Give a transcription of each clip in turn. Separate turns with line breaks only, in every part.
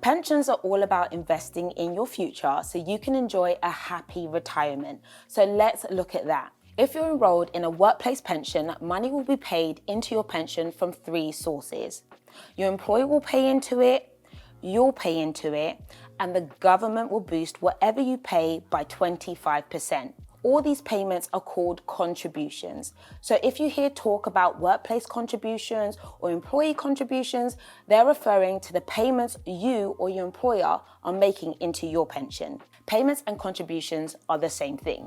Pensions are all about investing in your future so you can enjoy a happy retirement. So let's look at that. If you're enrolled in a workplace pension, money will be paid into your pension from 3 sources. Your employer will pay into it, you'll pay into it, and the government will boost whatever you pay by 25%. All these payments are called contributions. So if you hear talk about workplace contributions or employee contributions, they're referring to the payments you or your employer are making into your pension. Payments and contributions are the same thing.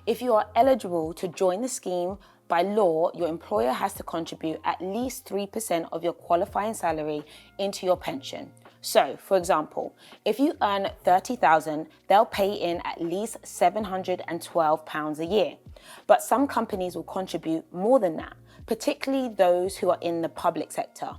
If you are eligible to join the scheme, by law, your employer has to contribute at least 3% of your qualifying salary into your pension. So, for example, if you earn $30,000, they'll pay in at least £712 a year. But some companies will contribute more than that, particularly those who are in the public sector.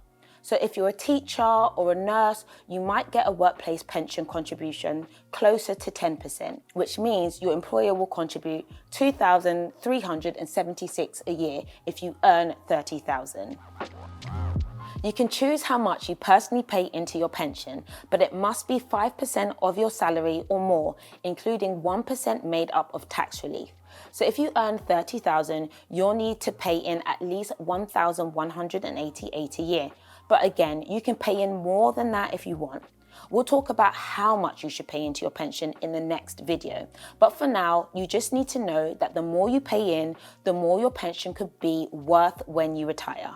So if you're a teacher or a nurse, you might get a workplace pension contribution closer to 10%, which means your employer will contribute $2,376 a year if you earn $30,000. You can choose how much you personally pay into your pension, but it must be 5% of your salary or more, including 1% made up of tax relief. So if you earn $30,000, you'll need to pay in at least $1,188 a year. But again, you can pay in more than that if you want. We'll talk about how much you should pay into your pension in the next video. But for now, you just need to know that the more you pay in, the more your pension could be worth when you retire.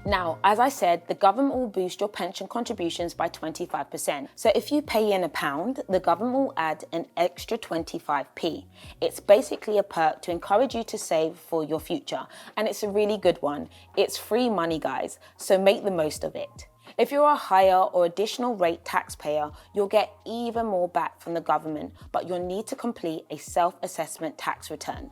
Now, as I said, the government will boost your pension contributions by 25%. So if you pay in £1, the government will add an extra 25p. It's basically a perk to encourage you to save for your future. And it's a really good one. It's free money, guys, so make the most of it. If you're a higher or additional rate taxpayer, you'll get even more back from the government, but you'll need to complete a self-assessment tax return.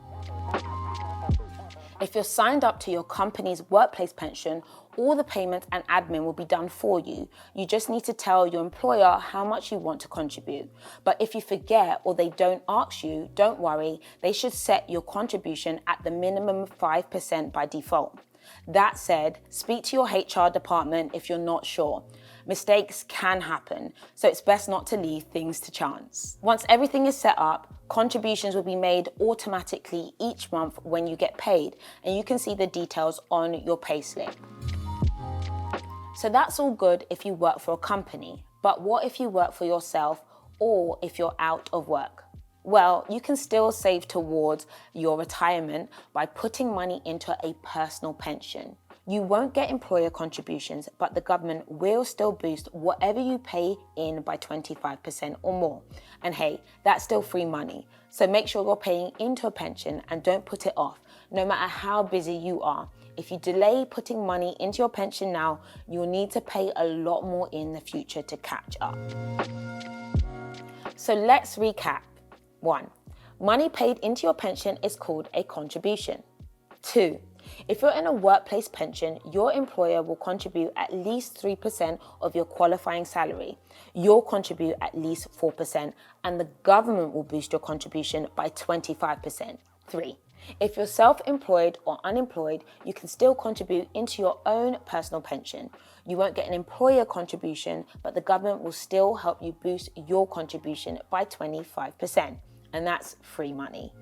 If you're signed up to your company's workplace pension, all the payments and admin will be done for you. You just need to tell your employer how much you want to contribute. But if you forget or they don't ask you, don't worry, they should set your contribution at the minimum 5% by default. That said, speak to your HR department if you're not sure. Mistakes can happen, so it's best not to leave things to chance. Once everything is set up, contributions will be made automatically each month when you get paid, and you can see the details on your payslip. So that's all good if you work for a company, but what if you work for yourself or if you're out of work? Well, you can still save towards your retirement by putting money into a personal pension. You won't get employer contributions, but the government will still boost whatever you pay in by 25% or more. And hey, that's still free money. So make sure you're paying into a pension and don't put it off, no matter how busy you are. If you delay putting money into your pension now, you'll need to pay a lot more in the future to catch up. So let's recap. 1. Money paid into your pension is called a contribution. 2. If you're in a workplace pension, your employer will contribute at least 3% of your qualifying salary. You'll contribute at least 4%, and the government will boost your contribution by 25%. 3. If you're self-employed or unemployed, you can still contribute into your own personal pension. You won't get an employer contribution, but the government will still help you boost your contribution by 25%. And that's free money.